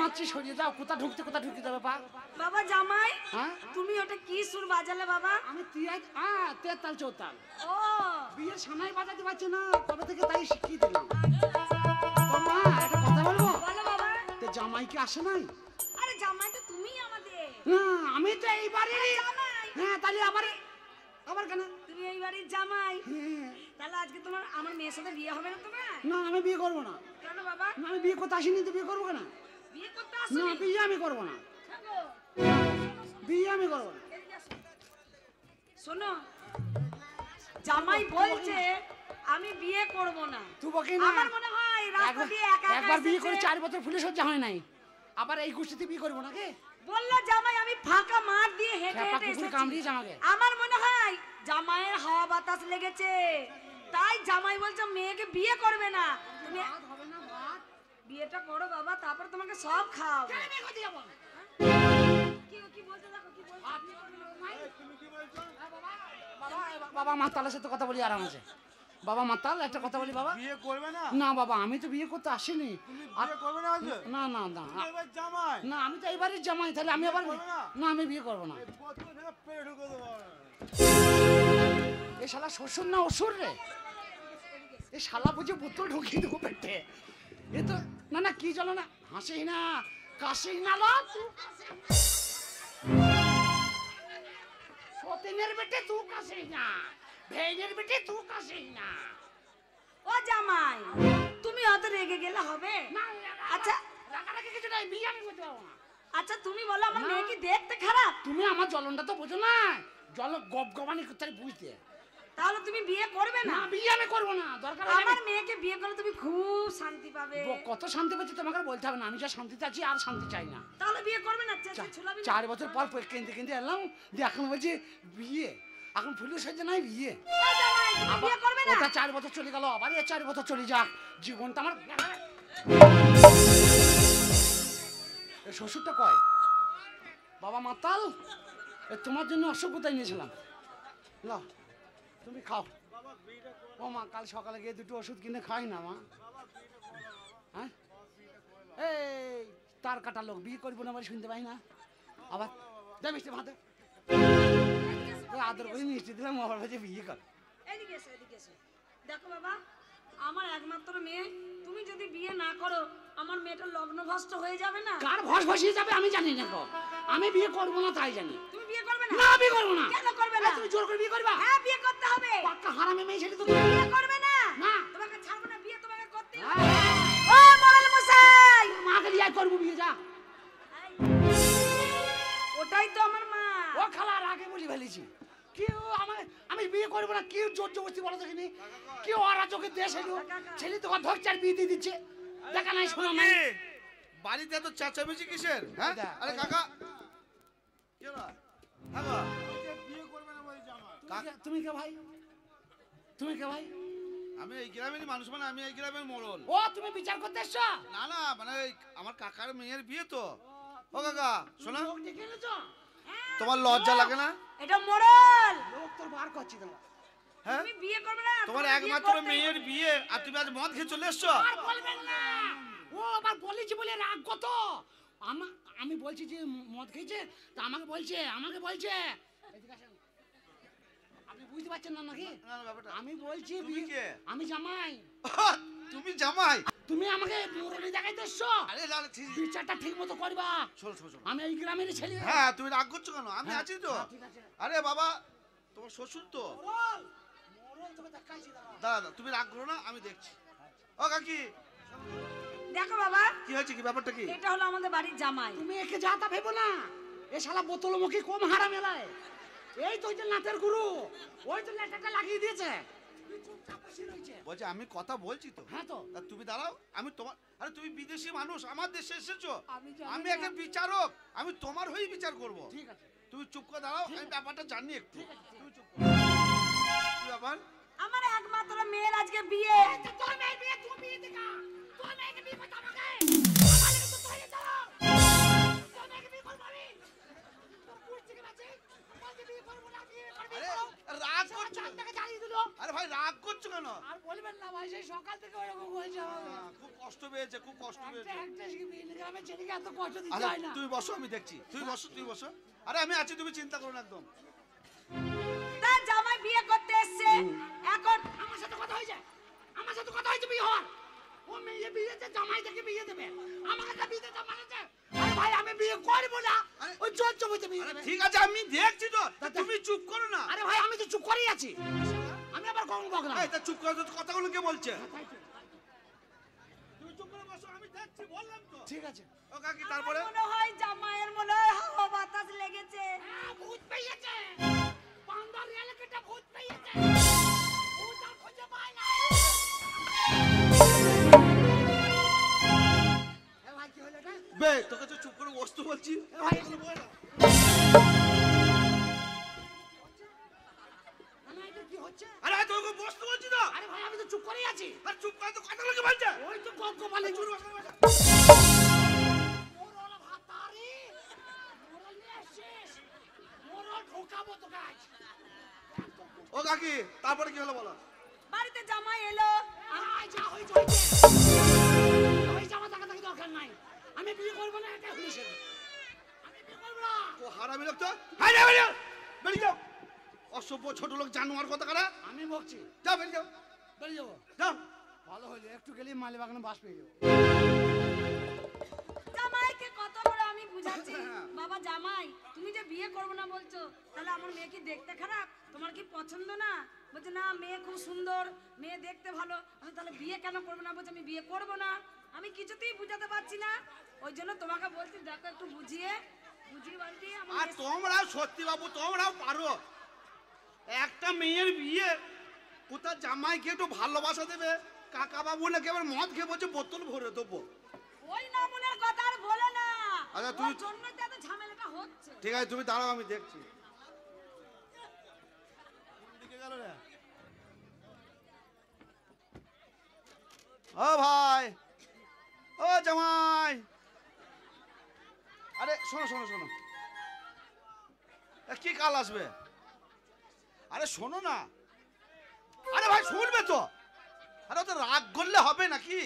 ঘুমাচ্ছি, সরিয়ে যাও। কোথা ঢুকতে যাবে পা? বাবা জামাই, হ্যাঁ তুমি ওটা কি সুর বাজালে বাবা? আমি তেতাল চৌতাল। ও বিয়ের সানাই বাজাতে পারছে না, কবে থেকে তাই শিখিয়ে দিলাম। তো মা একটা কথা বলবো? বলো বাবা। তো জামাই কি আসে নাই? আরে জামাই তো তুমিই আমাদের। না আমি তো এইবারই। জামাই হ্যাঁ তাহলে আবার কেন? তুমি এই বাড়ির জামাই, হ্যাঁ। তাহলে আজকে তোমার আমার মেয়ের সাথে বিয়ে হবে না তোমার? না আমি বিয়ে করবো না। কেন বাবা? না আমি বিয়ে করতে আসিনি, তো বিয়ে করবো কেন? বিয়ে করতে না আসোনি? বিয়ে আমি করবো না, থাকো। বিয়ে আমি করবো না। এদিকে আসো। শোনো, জামাই বলছে আমি বিয়ে করব না। তুই বকি না। আমার মনে হয় রাস্তা দিয়ে একা একা একবার বিয়ে করে এসেছে। 4 বছর ফুলে সজ্জা হয় নাই, আবার এই গোষ্ঠীতে বিয়ে করবো নাকি? বললো জামাই আমি ফাঁকা মাঠ দিয়ে হেঁটে খেপা হেঁটে কুকুর এসেছি। কামড়িয়েছে আমাকে। আমার মনে হয় জামাইয়ের হাওয়া বাতাস লেগেছে, তাই জামাই বলছে মেয়েকে বিয়ে করবে না। তুমি হবে না ভাত, বিয়েটা করো বাবা, তারপর তোমাকে সব খাওয়াবো। কেন বিয়ে করতে যাবো? কি বলতে দেখো, কি বলতে? বাবা মাতালের সাথে কথা বলি আরাম আছে। বাবা মাতাল একটা কথা বলি বাবা। বিয়ে করবে না? না বাবা আমি তো বিয়ে করতে আসিনি। বিয়ে করবে না আজ? না না না তুমি এবার জামাই। না আমি তো এইবারই জামাই, তাহলে আমি আবার করবে না? না আমি বিয়ে করবো না। বোতল থেকে পেট ঢুকে দেবো। এ শালা শ্বশুর না অসুর রে? এ শালা বুঝে বোতল ঢুকিয়ে দেবো পেটে। এ তো না না কি চলো না, হাসি না কাশি না লো তুই সতীনের বেটে তুই কাশি না, ভেইনের বেটে তুই কাশি না। ও জামাই তুমি অত রেগে গেলে হবে? না আচ্ছা রাগারাগি কিছু নাই, বিয়ে আমি করতে পারবো না। আচ্ছা তুমি বলো আমার না। মেয়ে কি দেখতে খারাপ? তুমি আমার জ্বলনটা তো বোঝো না, জল গবগবানি করতে বুঝতে। তাহলে তুমি বিয়ে করবে না না? বিয়ে আমি করবো না, দরকার হলে আমার মেয়েকে বিয়ে করলে তুমি খুব শান্তি পাবে। কত শান্তি পাচ্ছি তোমাকে আর বলতে হবে না, আমি যা শান্তিতে আছি আর শান্তি চাই না। তাহলে বিয়ে করবে না? ছুলাবি না? 4 বছর পর কিনতে এলাম দিয়ে এখন বলছি বিয়ে, এখন ফুলের সাজে নাই বিয়ে। ও জামাই তুমি বিয়ে করবে না? ওটা 4 বছর চলে গেল, আবার 4 বছর চলে যাক, জীবনটা আমার। এই শ্বশুরটা কয় বাবা মাতাল, তোমার জন্য অসভ্যতাই নিয়েছিলাম, নাও তুমি খাও। ও মা কাল সকালে গিয়ে 2টো ওষুধ কিনে খাই না মা। হ্যাঁ এই তার কাটা লোক বিয়ে করবো না বলে শুনতে পাই না, আবার দে মিষ্টি ভাতে আদর করে মিষ্টি দিলাম, আবার বলছে বিয়ে কর। এদিকে এসো, এদিকে এসো। দেখো বাবা আমার একমাত্র মেয়ে, তুমি যদি বিয়ে না করো আমার মেয়েটা লগ্নভ্রষ্ট হয়ে যাবে না? কার ভস ভসিয়ে যাবে আমি জানি না গো, আমি বিয়ে করবো না তাই জানি। তুমি বিয়ে করবে না? না বিয়ে করবো না। কেন করবে না? তুমি জোর করে বিয়ে করবা? হ্যাঁ বিয়ে করতে হবে। পাক্কা হারামে মেয়ে ছেলে তো বিয়ে করবে না? না। তোমাকে ছাড়বো না, বিয়ে তোমাকে করতে হবে। হ্যাঁ। ও মোড়ল মশাই, মাকে দিয়ে করবো বিয়ে যা। ওটাই তো আমার মা। ও খালার আগে বলি ফেলেছি কেউ আমি বিয়ে করবো না, কেউ জোর জবরদস্তি বলো দেখিনি, কেউ অরাজকে দেশ এলো ছেলে তো ধরছে আর বিয়ে দিয়ে দিচ্ছে, দেখা নাই শোনা নাই। বাড়িতে এত চেঁচামেচি কিসের? হ্যাঁ আরে কাকা কি হলো? হ্যাঁ গো, বিয়ে করবে না বলে জামাই। তুমি কে ভাই? তুমি কে ভাই? আমি এই গ্রামেরই মানুষ, মানে আমি এই গ্রামের মোড়ল। ও তুমি বিচার করতে এসছো? না না মানে আমার কাকার মেয়ের বিয়ে তো। ও কাকা শোনো, লোক ডেকে এনেছো? তোমার লজ্জা লাগে না? এটা মোড়ল। লোক তোর বার করছি তোমার। হ্যাঁ তুমি বিয়ে করবে না? তোমার বিয়ে একমাত্র করতেই মেয়ের হবে। বিয়ে আর তুমি আজ মদ খেয়ে চলে এসছো? আর বলবেন না, ও আবার বলেছি বলে রাগ কত। আমি বলছি যে মদ খেয়েছে, তা আমাকে বলছে এদিকে আসেন। আপনি বুঝতে পারছেন না নাকি? না, না, ব্যাপারটা। আমি বলছি তুমি কে? আমি জামাই। তুমি জামাই? তুমি আমাকে মুরলি দেখাইতে এসছো, আরে লাল বিচারটা ঠিক মতো করবা। শোনো শোনো শোনো। আমি এই গ্রামের ছেলে। হ্যাঁ তুমি রাগ করছো কেন? আমি হ্যাঁ, আছি তো। হ্যাঁ, ঠিক আছে। আরে বাবা তোমার শ্বশুর তো। মোরল তোকে দেখাইছি দাঁড়া। দাদা তুমি রাগ করো না, আমি দেখছি। ও কাকি দেখো বাবা কি হয়েছে, কি ব্যাপারটা কি? এটা হলো আমাদের বাড়ির জামাই। তুমি একে যা তা ভেবো না, এ শালা বোতলমুখী কম হারা মেলায়। এই তো ওই যে নাতের গুরু, ওই তো লেটাটা লাগিয়ে দিয়েছে। তুই চুপচাপ বসে রয়েছে। বলছে আমি কথা বলছি তো। হ্যাঁ তো। তা তুমি দাঁড়াও, আমি তোমার, আরে তুমি বিদেশি মানুষ আমার দেশে এসেছো, আমি জানি আমি না। একটা বিচারক, আমি তোমার হয়েই বিচার করব। ঠিক আছে। তুমি চুপ করে দাঁড়াও, আমি ব্যাপারটা জানি একটু। ঠিক আছে, ঠিক তুমি চুপ করো। কি ব্যাপার? আমার একমাত্র মেয়ের আজকে বিয়ে। তোর মেয়ের বিয়ে তুই বিয়ে দেখা, তোর মেয়েকে বিয়ে করতে আমাকে আমার লেগে তো তৈরি দাও। তোর মেয়েকে বিয়ে করবো আমি, তোর পুরো থেকে বাঁচে বলতে বিয়ে করবো না, বিয়ে করবি আরে করো। রাগ সারা করছো? চাঁদটাকে জ্বালিয়ে দিল। আরে ভাই রাগ করছো কেন? আর বলবেন না ভাই, সেই সকাল থেকে ওরকম হয়েছে আমাকে। খুব কষ্ট পেয়েছে, খুব কষ্ট পেয়েছে। একটা গ্রামের ছেলেকে এত কষ্ট দিতে আরে হয় না। তুই বসো, আমি দেখছি। তুই বসো। আরে আমি আছি, তুমি চিন্তা করো না একদম। তার জামাই বিয়ে করতে এসছে, এখন আমার সাথে কথা হয়েছে, বিয়ে হওয়ার। ও মেয়ে বিয়েতে জামাই থেকে বিয়ে দেবে, আমাকে তো বিয়ে দিতে মানেছে। আরে ভাই আমি বিয়ে করবো না, ওই জোর জমিতে বিয়ে দেবে। ঠিক আছে, আমি দেখছি তো, তুমি চুপ করো না। আরে ভাই আমি তো চুপ করেই আছি, আমি আবার কখন বকলাম? এই তা চুপ করো তো, কথাগুলো কে বলছে? তুমি চুপ করে বসো, আমি দেখছি, বললাম তো। ঠিক আছে। ও কাকি, তারপরে আমার মনে হয় জামাইয়ের মনে হয় হাওয়া বাতাস লেগেছে। ভূত পেয়েছে, পান্ডার এলাকাটা ভূত পেয়েছে, ভূত আর খুঁজে পায় না। এ ভাই কি হলো এটা? বে তোকে তো চুপ করে বসতে বলছি। এ ভাই এগুলো বল না। না, এটা কি হচ্ছে? আরে তোকে বসতে বলছি তো। আরে ভাই আমি তো চুপ করেই আছি। আর চুপ করে তো কথাগুলো কে বলছে? ওই তো গপ্প বলে চুরু মোরল ভাতারি, মোরল নিয়ে আসছিস, মোরল ঢোকাবো তো গাছ। ও কাকি, তারপরে কি হলো বলো? বাড়িতে জামাই এলো, আয় যা হয়েছে আমার টাকা টাকা দরকার নাই, আমি বিয়ে করবো না, এটা হয়েছে, আমি বিয়ে করবো না। ও হারামি লোক তো। হাই রে বেরিয়ে বেরিয়ে যাও। অসভ্য ছোট লোক জানোয়ার কথা কারা। আমি বকছি, যাও বেরিয়ে যাও, বেরিয়ে যাবো। যাও। ভালো হইলো, একটু গেলেই মালি বাগানে বাস পেয়ে যাবো। জামাইকে কত করে আমি বুঝাচ্ছি, বাবা জামাই তুমি যে বিয়ে করবো না বলছো, তাহলে আমার মেয়ে কি দেখতে খারাপ, তোমার কি পছন্দ না? বলছে না মেয়ে খুব সুন্দর, মেয়ে দেখতে ভালো। আমি তাহলে বিয়ে কেন করবো না? বলছে আমি বিয়ে করবো না। আমি কিছুতেই বুঝাতে পারছি না, ওই জন্য তোমাকে বলছি দেখো একটু বুঝিয়ে বাড়িয়ে আর আমার তোমরাও সত্যি বাবু, তোমরাও পারো। একটা মেয়ের বিয়ে, কোথা জামাইকে একটু ভালোবাসা দেবে, কাকা বাবু নাকি আবার মদ খেয়ে বলছে বোতল ভরে দেবো। ওই নামুনের কথা আর বলে না। আচ্ছা, তুমি- ওর জন্যই তো এত ঝামেলাটা হচ্ছে। ঠিক আছে, তুমি দাঁড়াও, আমি দেখছি। ও ভাই, ও জামাই, আরে শোনো, কি কাল আসবে? আরে শোনো না, আরে ভাই শুনবে তো। আরে তো রাগ করলে হবে নাকি?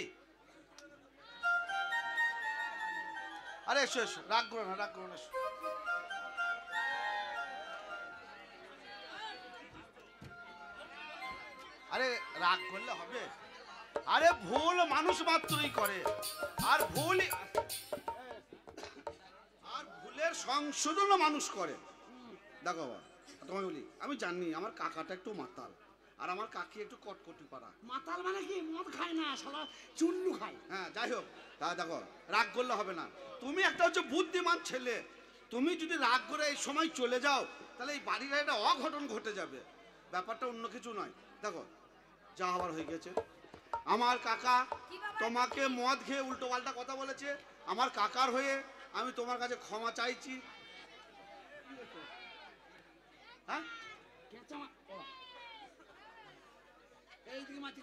আরে এসো, রাগ করো না, এসো। আরে রাগ করলে হবে? আরে ভুল মানুষ মাত্রই করে, আর ভুলের সংশোধনও মানুষ করে। দেখো বাবা, তোমায় বলি, আমি জানি আমার কাকাটা একটু মাতাল, আর আমার কাকি একটু কটকটি পারা। মাতাল মানে কি? মদ খায় না, শালা চুন্নু খায়। হ্যাঁ, যাই হোক, তা দেখো রাগ করলে হবে না। তুমি একটা হচ্ছে বুদ্ধিমান ছেলে, তুমি যদি রাগ করে এই সময় চলে যাও, তাহলে এই বাড়ির একটা অঘটন ঘটে যাবে। ব্যাপারটা অন্য কিছু নয়। দেখো যা হবার হয়ে গেছে। আমার কাকা তোমাকে মদ খেয়ে উল্টো পাল্টা কথা বলেছে, আমার কাকার হয়ে আমি তোমার কাছে ক্ষমা চাইছি। হ্যাঁ,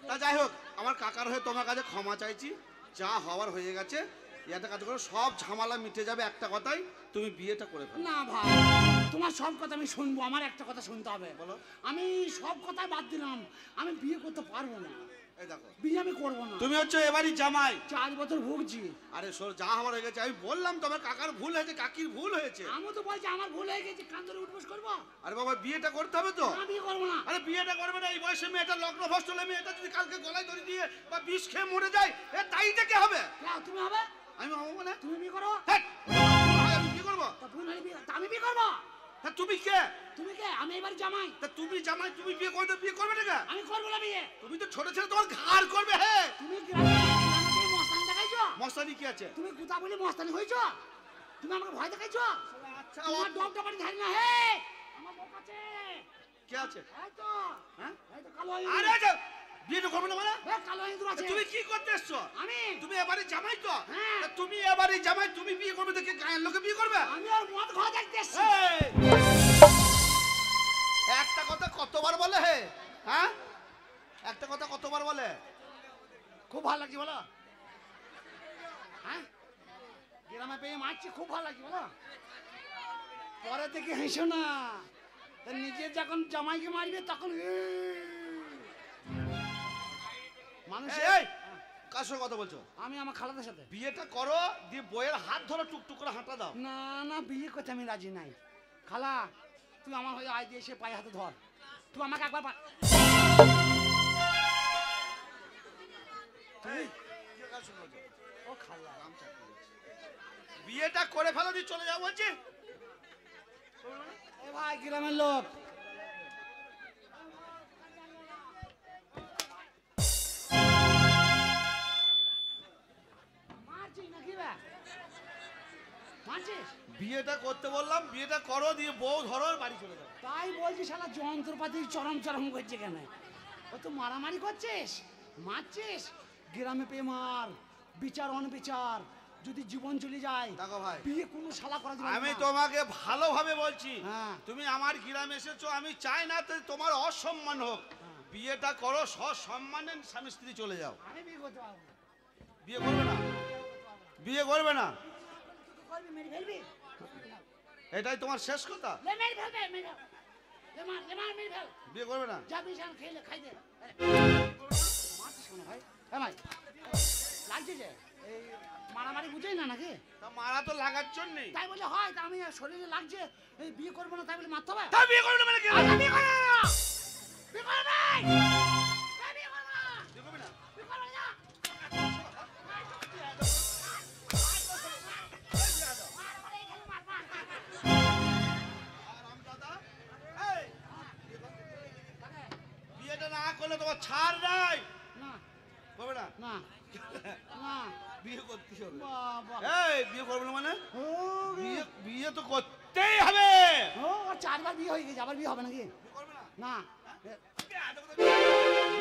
তা যাই হোক, আমার কাকার হয়ে তোমার কাছে ক্ষমা চাইছি। যা হওয়ার হয়ে গেছে, একটা কাজ করো, সব ঝামেলা মিটে যাবে একটা কথাই, তুমি বিয়েটা করে ফেলো। না ভাই, তোমার সব কথা আমি শুনবো, আমার একটা কথা শুনতে হবে। বলো। আমি সব কথাই বাদ দিলাম, আমি বিয়ে করতে পারবো না, এই দেখো, বিয়ে আমি করবো না। তুমি হচ্ছে এবারই জামাই। 4 বছর ভুগছি। আরে যা হওয়ার হয়ে গেছে, আমি বললাম তোমার কাকার ভুল হয়েছে, কাকির ভুল হয়েছে। আমি তো বলছি আমার ভুল হয়ে গেছে, কান ধরে উঠবোস করবো। আরে বাবা, বিয়েটা করতে হবে তো। না, বিয়ে করবো না। আরে বিয়েটা করবে না, এই বয়সে মেয়েটা লগ্ন ভ্রষ্ট হলে মেয়েটা যদি কালকে গলায় দড়ি দিয়ে বা বিষ খেয়ে মরে যায়, এ তাইটা কে হবে? তুমি হবে? আমি হবো মানে? তুমি বিয়ে করো। ধ্যাৎ, আমি কি করবো? তা ভুল হলে বিয়ে, তা আমি বিয়ে করবো। তা তুমি কে? তুমি কে? আমি এবার জামাই। তা তুমি জামাই, তুমি বিয়ে করবে না কে? আমি করবো না বিয়ে। তুমি তো ছোট ছেলে, তোমার ঘাড় করবে। হে, তুমি গ্রামে মস্তানি দেখাইছো? মশারি কি আছে? তুমি কোথা বলে মস্তানি হয়েছো? তুমি আমাকে ভয় দেখাইছো? আচ্ছা, তোমার ডবটা বাড়ি ধারি না। হে, আমার বউ আছে। কে আছে? এই তো, হ্যাঁ, এই তো কালো হয়ে আরে যা, বিয়েটা করবে না মানে? কালো ইঁদুর আছে। তুমি কি করতে এসছো? আমি তুমি এবারে জামাই তো? হ্যাঁ। তা তুমি এবারে জামাই, তুমি বিয়ে করবে দেখে গায়ের লোকে বিয়ে করবে? আমি আর মদ খাওয়া দেখতে এসছি। এই, একটা কথা কতবার বলে? হে, হ্যাঁ, একটা কথা কতবার বলে? খুব ভালো লাগছে বলো। হ্যাঁ, গ্রামে পেয়ে মারছি, খুব ভালো লাগছে বলো। পরে থেকে হেসো না, তা নিজে যখন জামাইকে মারবে তখন মানুষ এই কার সঙ্গে কথা বলছো? আমি আমার খালাদের সাথে। বিয়েটা করো, দিয়ে বইয়ের হাত ধরো, টুকটুক করে হাঁটা দাও। না না, বিয়ে করতে আমি রাজি নাই। খালা তুই আমার হয়ে আয় দিয়ে এসে পায়ে হাতে ধর। তুই আমাকে একবার ও খালা বিয়েটা করে ফেলো, দিয়ে চলে যাও বলছি। এ ভাই গ্রামের লোক, মারছিস নাকি রে? মারছিস? বিয়েটা করতে বললাম, বিয়েটা করো, দিয়ে বউ ধরো, বাড়ি চলে যাও। তাই বলছি শালা যন্ত্রপাতি চরম চরম করছে কেন? ও তো মারামারি করছিস, মারছিস। গ্রামে পেয়ে মার, বিচার অনবিচার, যদি জীবন চলে যায়। দেখো ভাই, বিয়ে কোনো শালা করা যাবে না। আমি তোমাকে ভালোভাবে বলছি, হ্যাঁ। তুমি আমার গ্রামে এসেছো, আমি চাই না তো তোমার অসম্মান হোক। বিয়েটা করো, সসম্মানে স্বামী স্ত্রী চলে যাও। আমি বিয়ে করতে পারবো না। বিয়ে করবে না? বিয়ে করবে না? তুই করবি, মেরে ফেলবি? এটাই তোমার শেষ কথা? লে মেরে ফেলবে, মেরে ফেল। লে মার, মেরে ফেল। বিয়ে করবে না? যা বিশাল খেলে খাই দে। মারছিস কেন ভাই? এ ভাই, লাগছে যে এই মারামারি বুঝেই না নাকি? তা মারা তো লাগার জন্যই। তাই বলে হয়? তা আমি শরীরে লাগছে, এই বিয়ে করবো না তাই বলে মারতে হবে? তা বিয়ে করবে না মানে কি? আচ্ছা, বিয়ে করবো না। বিয়ে করবো না। এই, বিয়ে করবো না। বিয়ে করবে না? বিয়ে করবো না। আরামদাদা, এই, বিয়েটা না করলে তোমার ছাড় নাই। না করবে না? না না, বিয়ে করতে হবে। বাবা। এই, বিয়ে করবে না মানে? ও বিয়ে বিয়ে তো করতেই হবে। ও, ওর 4 বার বিয়ে হয়ে গেছে, আবার বিয়ে হবে নাকি? বিয়ে করবে না? না। বিয়ে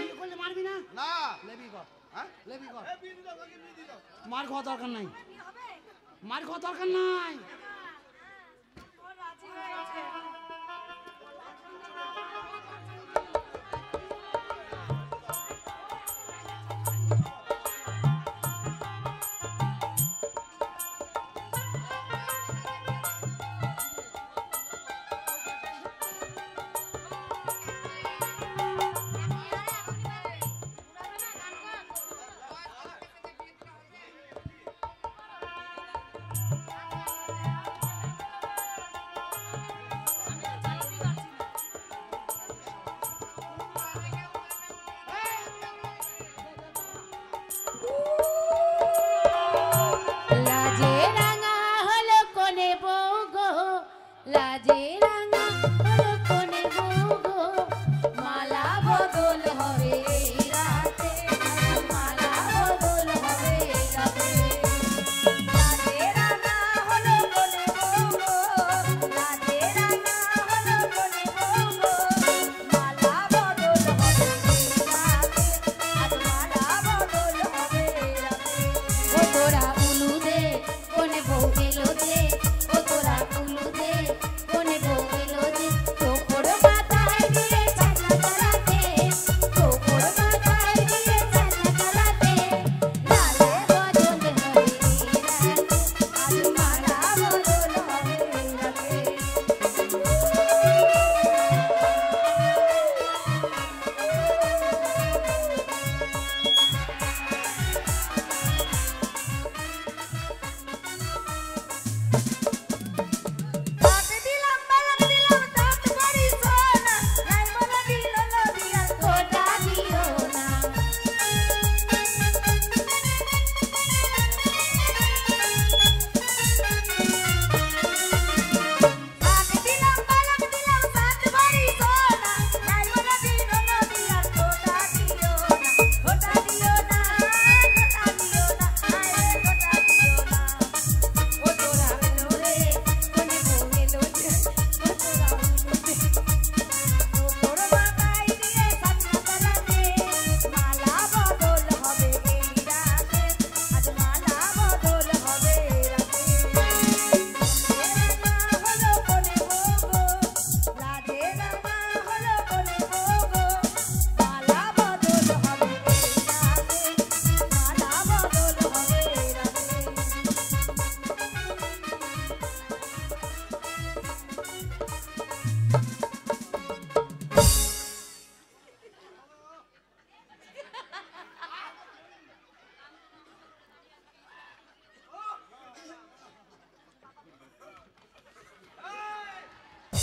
বিয়ে করলে মারবি না? না। লেবি কর, হ্যাঁ? লেবি কর। এই, বিয়ে দিয়ে দাও, কাকে বিয়ে দিয়ে দাও। মার খাওয়া দরকার নাই, বিয়ে হবে? মার খাওয়া দরকার নাই। ও রাজি হয়েছে। আমি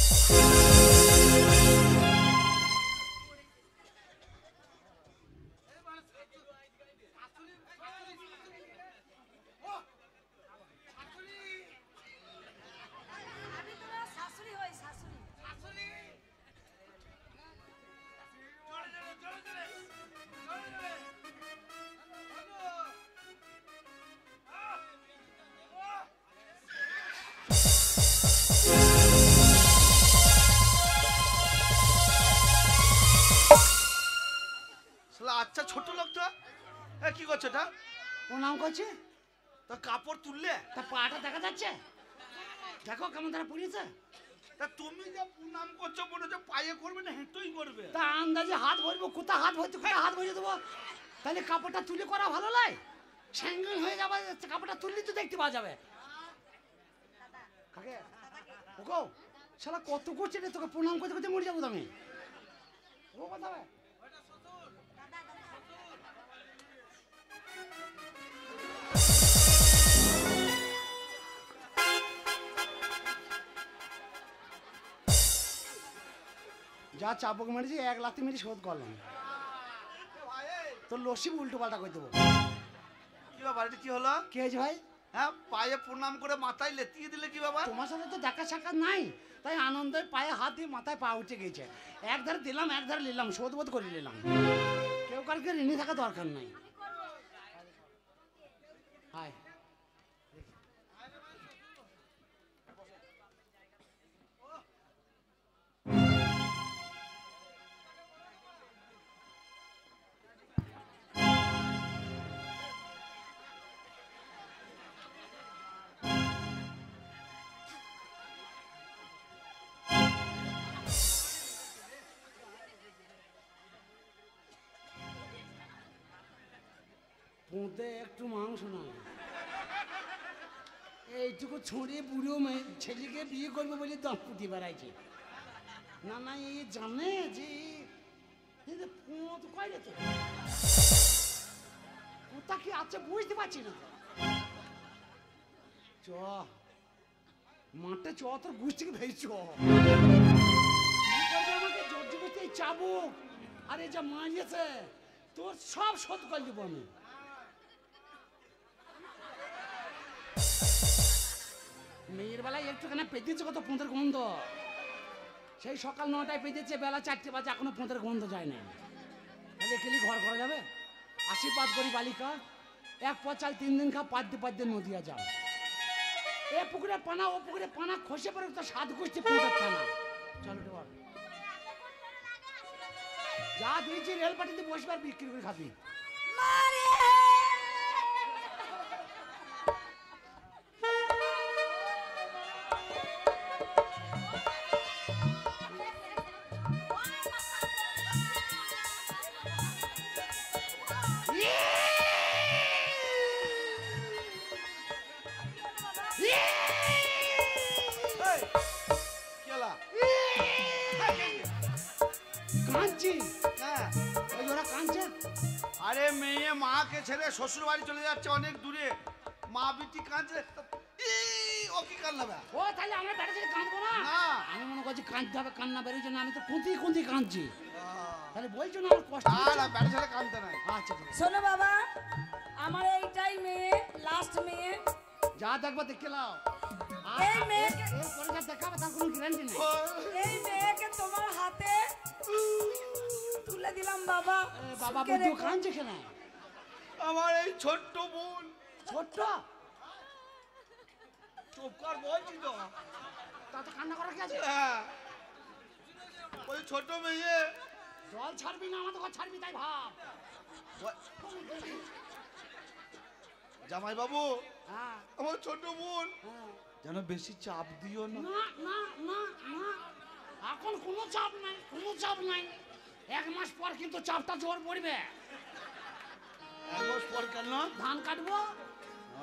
তোমার শাশুড়ি হই, শাশুড়ি। শালা আচ্ছা ছোট লোকটা কি করছো এটা? প্রণাম করছে। তা কাপড় তুললে? তা পাটা দেখা যাচ্ছে, দেখো কেমন তারা পুড়িয়েছে। তা তুমি যে প্রণাম করছো মনে হচ্ছে পায়ে করবে না হেঁটোই করবে? তা আন্দাজে হাত ভরবো, কোথায় হাত ভরতে কোথায় হাত ভরিয়ে দেবো। তাহলে কাপড়টা তুলে করা ভালো নয়, স্যাঙ্গেল হয়ে যাবে। কাপড়টা তুললে তো দেখতে পাওয়া যাবে। কাকে ওগো শালা কত করছে রে, তোকে প্রণাম করতে করতে মরে যাবো আমি। ও কথা হবে। যা চাপক মেরেছি 1 লাথি মেরে শোধ করলাম। তোর লস্যি উল্টো পাল্টা করে দেবো। কি ব্যাপার, এটা কি হলো? কে হয়েছে ভাই? হ্যাঁ, পায়ে প্রণাম করে মাথায় লেতিয়ে দিলে কি ব্যাপার? তোমার সাথে তো দেখা সাক্ষাৎ নাই, তাই আনন্দের পায়ে হাত দিয়ে মাথায় পা উঠে গেছে। একধারে দিলাম একধারে নিলাম, শোধ বোধ করে নিলাম। কেউ কালকে ঋণী থাকা দরকার নাই। হায় পোঁতে একটু মাংস না, এইটুকু ছড়িয়ে বুড়ো ছেলেকে বিয়ে করবো বলে দম্পতি বেড়াইছে। না না, এই জানে যে পোঁত কয় রে, তো কোথা কি আছে বুঝতে পারছি না। চ মাঠে চ, তোর গুষ্টিকে ভেজ চ। আমাকে জর্জি করতে চাবুক আর এই যা মারিয়েছে, তোর সব শোধ করে দেবো আমি। মেয়ের বেলায় একটুখানে পেতেছে কত পোঁতের গন্ধ। সেই সকাল 9টায় পেতেছে, বেলা 4টে বাজে এখনো পোঁতের গন্ধ যায় না। তাহলে একেলি ঘর করা যাবে? আশীর্বাদ করি বালিকা, 1 পা চাল 3 দিন খা, পাদ্যে পাদ্যে নদিয়া যাও। এ পুকুরে পানা ও পুকুরে পানা খসে পড়ে তো 7 গোষ্ঠী পোঁতের টানা। চলো রে বাবা, যা দিয়েছি রেল পাটিতে বসবার বিক্রি করে খাবি। কাঁদছি? হ্যাঁ। ওই ওরা কাঁদছে। আরে মেয়ে মাকে ছেড়ে শ্বশুর বাড়ি চলে যাচ্ছে অনেক দূরে, মা বিটি কাঁদছে। ও কি কান্নাবে? ও তাহলে আমরা বেটা ছেলে কাঁদবো না? না। আমি মনে করছি কাঁদতে হবে, কান্না বেরোচ্ছে না। আমি তো কুঁতি কুঁতি কাঁদছি। তাহলে বলছো না আমার কষ্ট না হচ্ছে? না, বেটা ছেলে কাঁদতে নাই। আচ্ছা ঠিক আছে। শোনো বাবা, আমার এইটাই মেয়ে, লাস্ট মেয়ে। যা দেখবো দেখে নাও। এই মেয়েকে পরে যা দেখাবে তার কোনো গ্যারান্টি নেই। এই মেয়েকে তোমার হাতে তুলে দিলাম বাবা। বাবা সুখে বুদ্ধু রেখো। কাঁদছে কেন? আমার এই ছোট্ট বোন। ছোট্ট চুপ কর বলছি তো। তা তো কান্না করার কি আছে? হ্যাঁ, ওই ছোট মেয়ে। জল ছাড়বি না, আমাদের ঘর ছাড়বি, তাই ভাব। জামাই বাবু, হ্যাঁ আমার ছোট বোন হ্যাঁ। যেন বেশি চাপ দিও না। না না না না, এখন কোনো চাপ নাই, কোনো চাপ নাই। 1 মাস পর কিন্তু চাপটা জোর পড়বে। 1 মাস পর কেন? ধান কাটবো,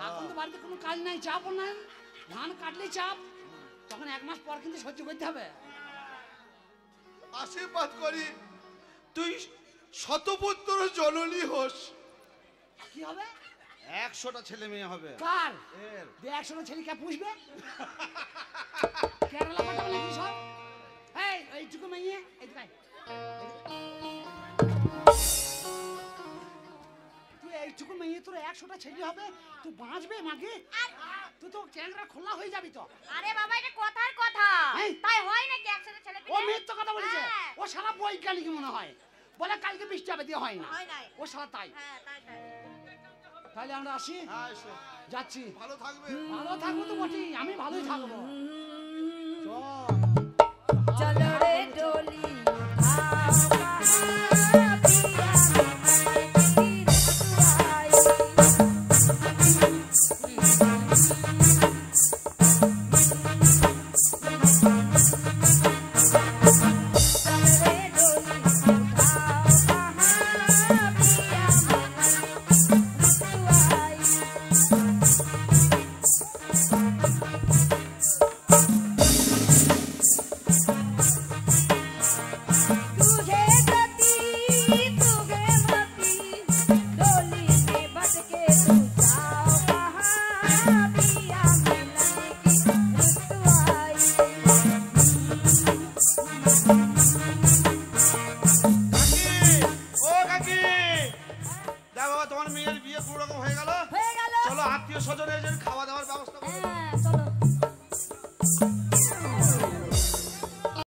এখন তো বাড়িতে কোনো কাজ নাই, চাপও নাই। ধান কাটলেই চাপ, তখন 1 মাস পর কিন্তু সহ্য করতে হবে। আশীর্বাদ করি তুই শতপুত্র জননী হোস। কি হবে? 100টা ছেলে মেয়ে হবে। কার? এর 100 ছেলে কে পুষবে? কেরালা পাঠাবে নাকি সব? এইটুকু মেয়ে এদিকে আয়। তুই এইটুকু মেয়ে তোর 100টা ছেলে হবে, তুই বাঁচবে মাকে? তুই তো ক্যাংরা খোলা হয়ে যাবি তো। আরে বাবা এটা কথার কথা, এই। তাই হয় নাকি একসাথে ছেলে ও মিথ্যা কথা বলেছে, হ্যাঁ। ও সারা বৈজ্ঞানিক মনে হয়, বলে কালকে বৃষ্টি হবে, দিয়ে হয় না, হয় নাই। ও সারা তাই। হ্যাঁ তাই তাই। তাহলে আমরা আসি, হ্যাঁ এসো। যাচ্ছি। ভালো থাকবে। ভালো থাকবো তো বটেই, আমি ভালোই থাকবো। চলো রে ডলি ও কাকি, দেখ বাবা তোমার মেয়ের বিয়ে কোনো রকম হয়ে গেল। হয়ে গেল। চলো আত্মীয় স্বজন এসে খাওয়া দাওয়ার ব্যবস্থা করো। হ্যাঁ চলো